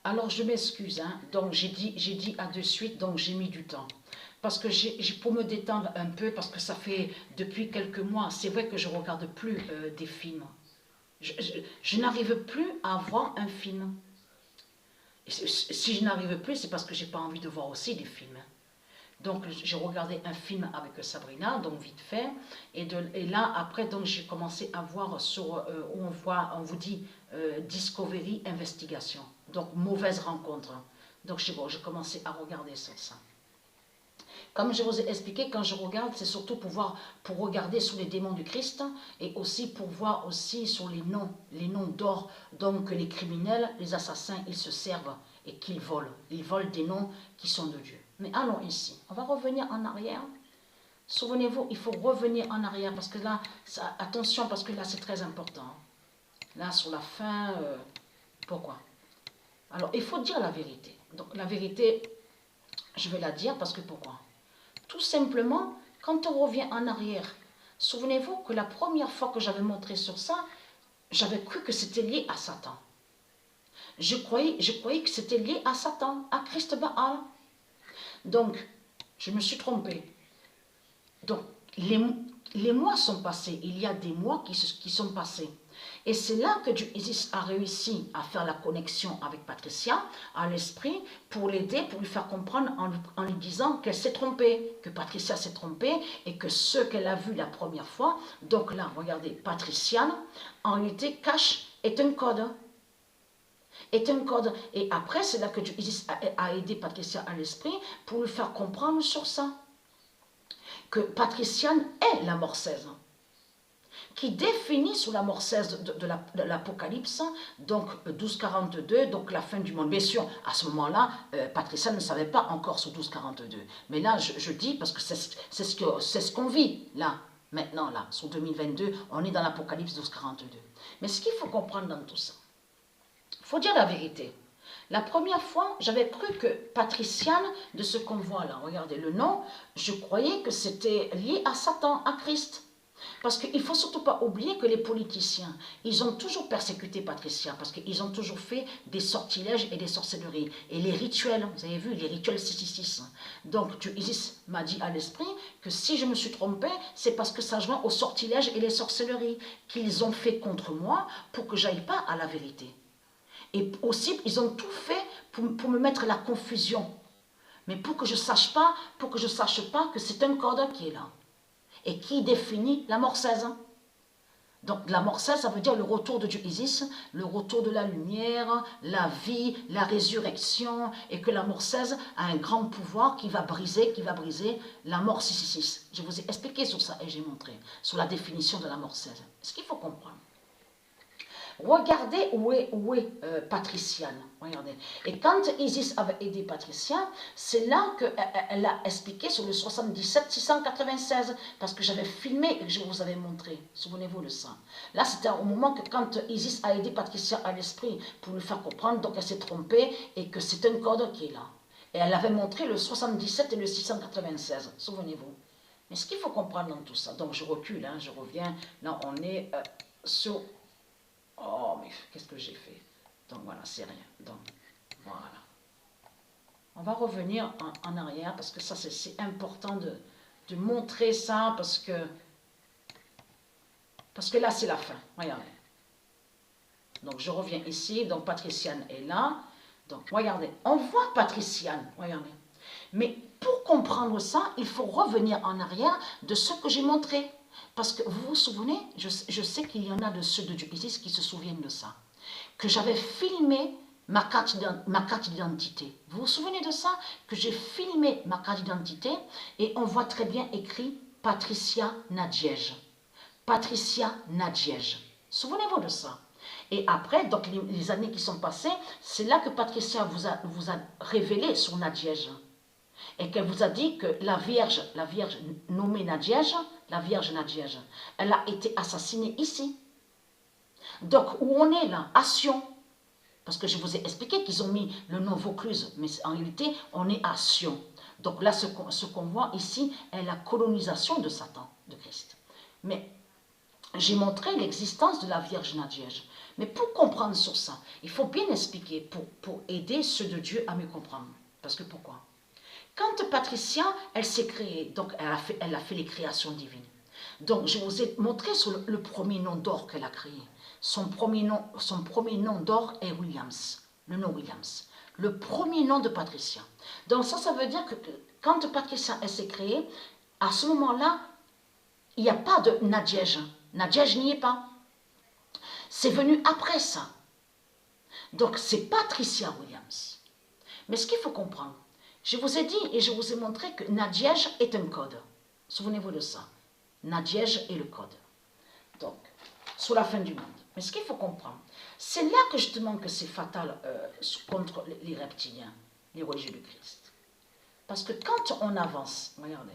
Alors, je m'excuse, hein. Donc j'ai dit à de suite, donc j'ai mis du temps. Parce que pour me détendre un peu, parce que ça fait depuis quelques mois, c'est vrai que je ne regarde plus des films. Je n'arrive plus à voir un film. Si je n'arrive plus, c'est parce que j'ai pas envie de voir aussi des films. Donc j'ai regardé un film avec Sabrina, donc vite fait, et là après donc j'ai commencé à voir sur où on vous dit Discovery Investigation, donc mauvaise rencontre. Donc j'ai commencé à regarder sur ça. Comme je vous ai expliqué, quand je regarde, c'est surtout pour regarder sur les démons du Christ et aussi pour voir aussi sur les noms d'or, donc les criminels, les assassins, ils se servent et qu'ils volent. Ils volent des noms qui sont de Dieu. Mais allons ici, on va revenir en arrière. Souvenez-vous, il faut revenir en arrière parce que là, attention parce que là c'est très important. Là sur la fin, pourquoi? Alors il faut dire la vérité. Donc la vérité, je vais la dire parce que pourquoi? Tout simplement, quand on revient en arrière, souvenez-vous que la première fois que j'avais montré sur ça, j'avais cru que c'était lié à Satan. Je croyais que c'était lié à Satan, à Christ Baal. Donc, je me suis trompée. Donc, les mois sont passés. Il y a des mois qui sont passés. Et c'est là que Dieu Isis a réussi à faire la connexion avec Patricia, à l'esprit, pour l'aider, pour lui faire comprendre en lui disant qu'elle s'est trompée, que Patricia s'est trompée et que ce qu'elle a vu la première fois, donc là, regardez, Patriciane, en réalité, cache est un code. Est un code. Et après, c'est là que Dieu Isis a aidé Patricia à l'esprit pour lui faire comprendre sur ça. Que Patriciane est la morcèse, qui définit sous la morcèse de l'Apocalypse, donc 1242, donc la fin du monde. Bien sûr, à ce moment-là, Patricia ne savait pas encore sur 1242. Mais là, je dis, parce que c'est ce qu'on vit, là, maintenant, là, sur 2022, on est dans l'Apocalypse 1242. Mais ce qu'il faut comprendre dans tout ça, il faut dire la vérité. La première fois, j'avais cru que Patriciane, de ce qu'on voit là, regardez le nom, je croyais que c'était lié à Satan, à Christ. Parce qu'il ne faut surtout pas oublier que les politiciens, ils ont toujours persécuté Patricia, parce qu'ils ont toujours fait des sortilèges et des sorcelleries. Et les rituels, vous avez vu, les rituels 666. Donc, Dieu Isis m'a dit à l'esprit que si je me suis trompée, c'est parce que ça joint aux sortilèges et les sorcelleries qu'ils ont fait contre moi pour que j'aille pas à la vérité. Et aussi, ils ont tout fait pour me mettre la confusion. Mais pour que je sache pas que c'est un code qui est là. Et qui définit la morcèse. Donc la morcèse, ça veut dire le retour de Dieu Isis, le retour de la lumière, la vie, la résurrection, et que la morcèse a un grand pouvoir qui va briser la mort 666. Je vous ai expliqué sur ça et j'ai montré, sur la définition de la morcèse. Ce qu'il faut comprendre. Regardez où est Patriciane. Regardez. Et quand Isis avait aidé Patricia, c'est là qu'elle a expliqué sur le 77 696, parce que j'avais filmé et que je vous avais montré. Souvenez-vous de ça. Là, c'était au moment que quand Isis a aidé Patricia à l'esprit pour lui faire comprendre, donc elle s'est trompée et que c'est un code qui est là. Et elle avait montré le 77 et le 696. Souvenez-vous. Mais ce qu'il faut comprendre dans tout ça, donc je recule, hein, je reviens. Là, on est sur... Oh, mais qu'est-ce que j'ai fait? Donc voilà, c'est rien. Donc voilà. On va revenir en arrière parce que ça, c'est important de montrer ça parce que là, c'est la fin. Regardez. Donc je reviens ici. Donc Patriciane est là. Donc regardez, on voit Patriciane. Regardez. Mais pour comprendre ça, il faut revenir en arrière de ce que j'ai montré. Parce que vous vous souvenez, je sais qu'il y en a de ceux de Dieu Isis qui se souviennent de ça. Que j'avais filmé ma carte d'identité. Vous vous souvenez de ça? Que j'ai filmé ma carte d'identité et on voit très bien écrit Patricia Nadjej. Patricia Nadjej. Souvenez-vous de ça. Et après, donc les années qui sont passées, c'est là que Patricia vous a révélé sur Nadjej. Et qu'elle vous a dit que la Vierge nommée Nadjej, la Vierge Nadjej, elle a été assassinée ici. Donc, où on est là? À Sion. Parce que je vous ai expliqué qu'ils ont mis le nom Vaucluse, mais en réalité, on est à Sion. Donc là, ce qu'on voit ici est la colonisation de Satan, de Christ. Mais j'ai montré l'existence de la Vierge Nadjej. Mais pour comprendre sur ça, il faut bien expliquer pour aider ceux de Dieu à mieux comprendre. Parce que pourquoi? Quand Patricia, elle s'est créée, donc elle a fait les créations divines. Donc je vous ai montré sur le premier nom d'or qu'elle a créé. Son premier nom d'or est Williams, le nom Williams. Le premier nom de Patricia. Donc ça veut dire que quand Patricia elle s'est créée, à ce moment-là, il n'y a pas de Nadège. Nadège n'y est pas. C'est venu après ça. Donc c'est Patricia Williams. Mais ce qu'il faut comprendre, je vous ai dit et je vous ai montré que Nadège est un code. Souvenez-vous de ça. Nadège est le code. Donc, sous la fin du monde. Mais ce qu'il faut comprendre, c'est là que justement que c'est fatal contre les reptiliens, les religieux du Christ. Parce que quand on avance, regardez,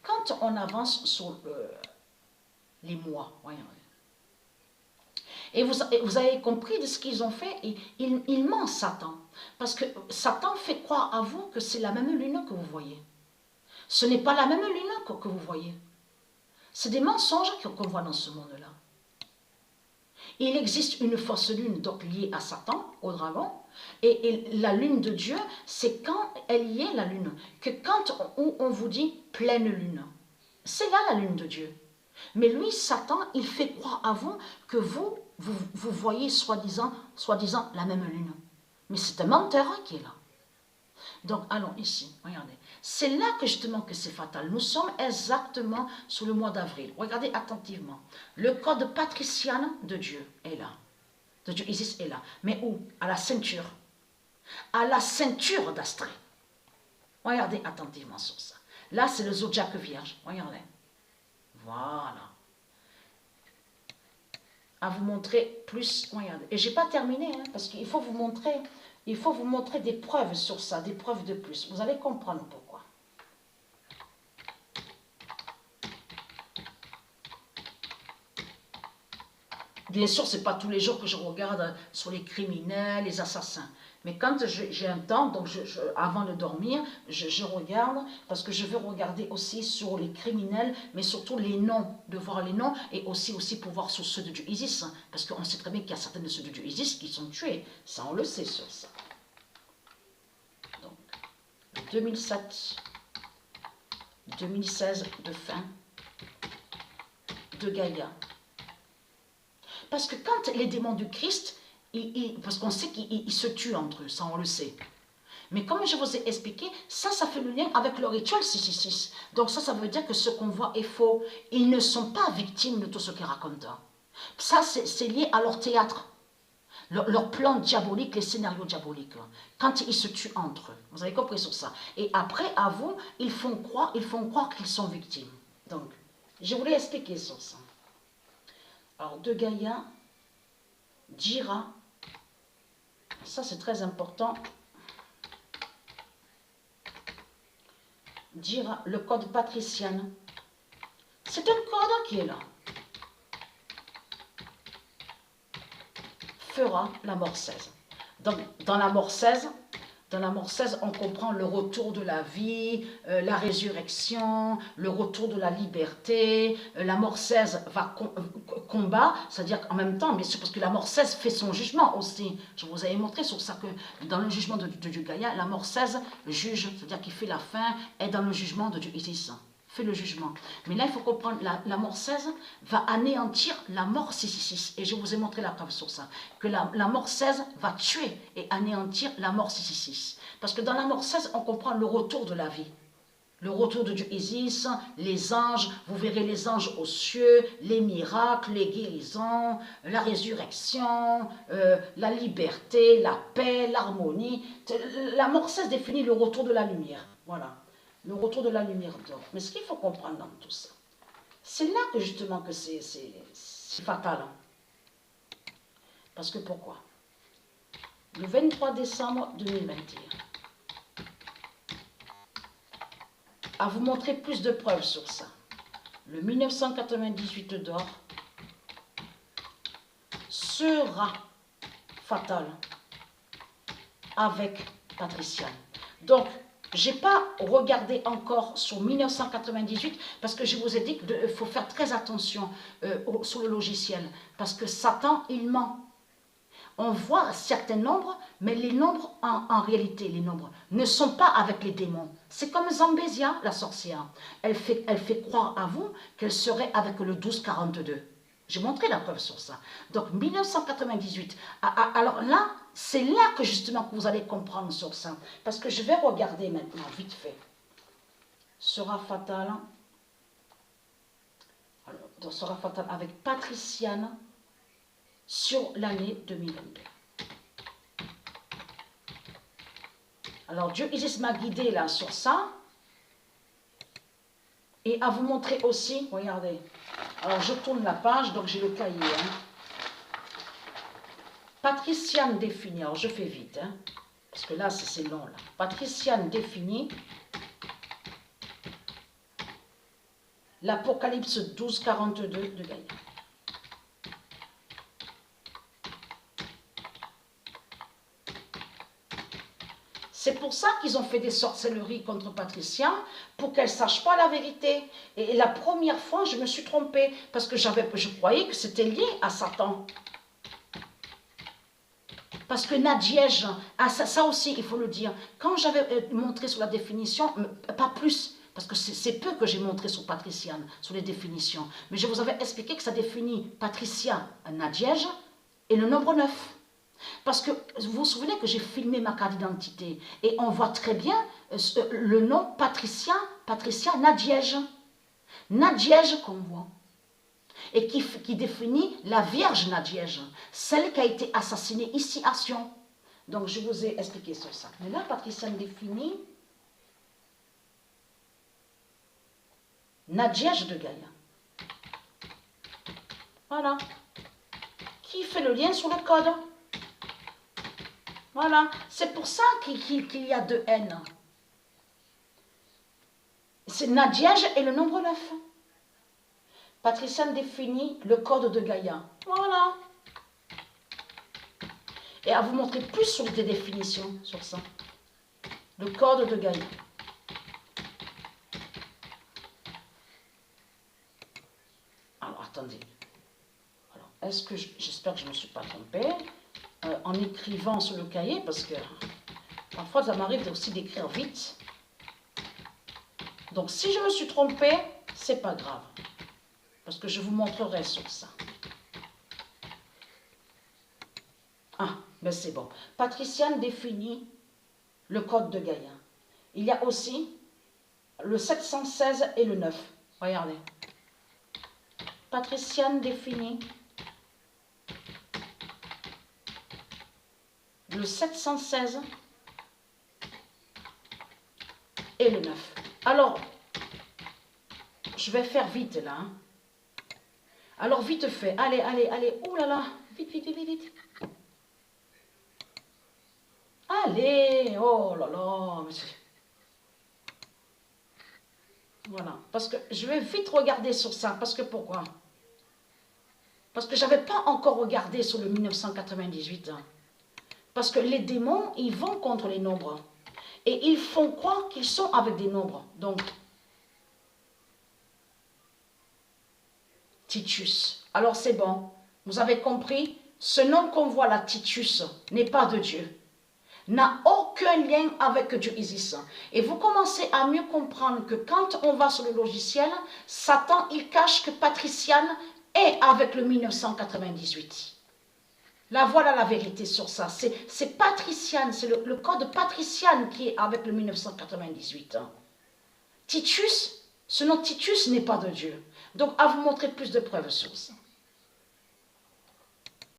quand on avance sur les mois, regardez, et vous avez compris de ce qu'ils ont fait, ils mentent Satan. Parce que Satan fait croire à vous que c'est la même lune que vous voyez. Ce n'est pas la même lune que vous voyez. C'est des mensonges qu'on voit dans ce monde-là. Il existe une fausse lune donc liée à Satan, au dragon, et la lune de Dieu, c'est quand elle y est la lune, que quand on vous dit pleine lune, c'est là la lune de Dieu. Mais lui, Satan, il fait croire à vous que vous voyez soi-disant la même lune. Mais c'est un menteur qui est là. Donc, allons ici, regardez. C'est là que justement que c'est fatal. Nous sommes exactement sur le mois d'avril. Regardez attentivement. Le code patricien de Dieu est là. De Dieu Isis est là. Mais où? À la ceinture. À la ceinture d'Astrée. Regardez attentivement sur ça. Là, c'est le zodiaque vierge. Regardez. Voilà. À vous montrer plus. Regardez. Et je n'ai pas terminé, hein, parce qu'il faut vous montrer. Il faut vous montrer des preuves sur ça, des preuves de plus. Vous allez comprendre pourquoi. Bien sûr, ce n'est pas tous les jours que je regarde sur les criminels, les assassins. Mais quand j'ai un temps, donc avant de dormir, je regarde, parce que je veux regarder aussi sur les criminels, mais surtout les noms, de voir les noms, et aussi pour voir sur ceux de Dieu Isis. Parce qu'on sait très bien qu'il y a certains de ceux de Dieu Isis qui sont tués. Ça, on le sait sur ça. Donc, 2007, 2016 de fin, de Gaïa. Parce que quand les démons du Christ, parce qu'on sait qu'ils se tuent entre eux, ça on le sait. Mais comme je vous ai expliqué, ça fait le lien avec le rituel 666. Donc ça veut dire que ce qu'on voit est faux. Ils ne sont pas victimes de tout ce qu'ils racontent. Ça, c'est lié à leur théâtre. Leur plan diabolique, les scénarios diaboliques. Quand ils se tuent entre eux. Vous avez compris sur ça. Et après, à vous, ils font croire qu'ils sont victimes. Donc, je voulais expliquer sur ça. Alors, de Gaïa, Dira, ça c'est très important. Dira, le code patricien, c'est un code qui est là. Fera la mort 16. Donc, dans la mort 16, on comprend le retour de la vie, la résurrection, le retour de la liberté. La mort 16 va combat, c'est-à-dire qu'en même temps, bien sûr, parce que la mort 16 fait son jugement aussi. Je vous avais montré sur ça que dans le jugement de Dieu Gaïa, la mort 16 juge, c'est-à-dire qu'il fait la fin, est dans le jugement de Dieu Isis. Fait le jugement. Mais là, il faut comprendre, la mort 16 va anéantir la mort 666. Et je vous ai montré la preuve sur ça. Que la mort 16 va tuer et anéantir la mort 666. Parce que dans la mort 16, on comprend le retour de la vie. Le retour de Dieu Isis, les anges, vous verrez les anges aux cieux, les miracles, les guérisons, la résurrection, la liberté, la paix, l'harmonie. La mort 16 définit le retour de la lumière. Voilà. Le retour de la lumière d'or. Mais ce qu'il faut comprendre dans tout ça, c'est là que justement que c'est fatal. Parce que pourquoi? Le 23 décembre 2021, à vous montrer plus de preuves sur ça, le 1998 d'or sera fatal avec Patricia. Donc, je n'ai pas regardé encore sur 1998 parce que je vous ai dit qu'il faut faire très attention sur le logiciel. Parce que Satan, il ment. on voit certains nombres, mais les nombres, en réalité, les nombres ne sont pas avec les démons. C'est comme Zambésia, la sorcière. Elle fait croire à vous qu'elle serait avec le 1242. J'ai montré la preuve sur ça. Donc, 1998. Alors là, c'est là que justement que vous allez comprendre sur ça. Parce que je vais regarder maintenant, vite fait. Sera fatal. Alors, donc, sera fatal avec Patriciane sur l'année 2022. Alors, Dieu Isis m'a guidé là sur ça. Et à vous montrer aussi, regardez. Alors, je tourne la page, donc j'ai le cahier. Patriciane définie, alors je fais vite, parce que là, c'est long. Là. Patriciane définie. L'Apocalypse 12:42 de Gaïa. C'est pour ça qu'ils ont fait des sorcelleries contre Patricia, pour qu'elle ne sache pas la vérité. Et la première fois, je me suis trompée, parce que je croyais que c'était lié à Satan. Parce que Nadjej, ça aussi, il faut le dire, quand j'avais montré sur la définition, pas plus, parce que c'est peu que j'ai montré sur Patriciane, sur les définitions, mais je vous avais expliqué que ça définit Patricia, Nadjej, et le nombre 9. Parce que vous vous souvenez que j'ai filmé ma carte d'identité et on voit très bien le nom Patricia Nadjej. Nadjej qu'on voit. Et qui définit la Vierge Nadjej, celle qui a été assassinée ici à Sion. Donc je vous ai expliqué sur ça. Mais là, Patricia définit Nadjej de Gaïa. Voilà. Qui fait le lien sur le code? Voilà, c'est pour ça qu'il y a 2 N. C'est Nadjej et le nombre 9. Patriciane définit le code de Gaïa. Voilà. Et à vous montrer plus sur des définitions sur ça. Le code de Gaïa. Alors, attendez. Alors, est-ce que j'espère que je ne me suis pas trompée. En écrivant sur le cahier, parce que parfois ça m'arrive aussi d'écrire vite. Donc si je me suis trompée, c'est pas grave, parce que je vous montrerai sur ça. Ah, ben c'est bon. Patriciane définit le code de Gaïa. Il y a aussi le 716 et le 9. Regardez. Patriciane définit le 716 et le 9. Alors, je vais faire vite là. Alors, vite fait. Allez, allez, allez. Ouh là là. Vite, vite, vite, vite. Allez. Oh là là. Voilà. Parce que je vais vite regarder sur ça. Parce que pourquoi? Parce que je n'avais pas encore regardé sur le 1998. Parce que les démons, ils vont contre les nombres. Et ils font croire qu'ils sont avec des nombres. Donc, Titus. Alors c'est bon. Vous avez compris? Ce nom qu'on voit là, Titus, n'est pas de Dieu. N'a aucun lien avec Dieu Isis. Et vous commencez à mieux comprendre que quand on va sur le logiciel, Satan, il cache que Patriciane est avec le 1998. Là, voilà la vérité sur ça. C'est Patriciane, c'est le code Patriciane qui est avec le 1998. Titus, ce nom Titus n'est pas de Dieu. Donc, à vous montrer plus de preuves sur ça.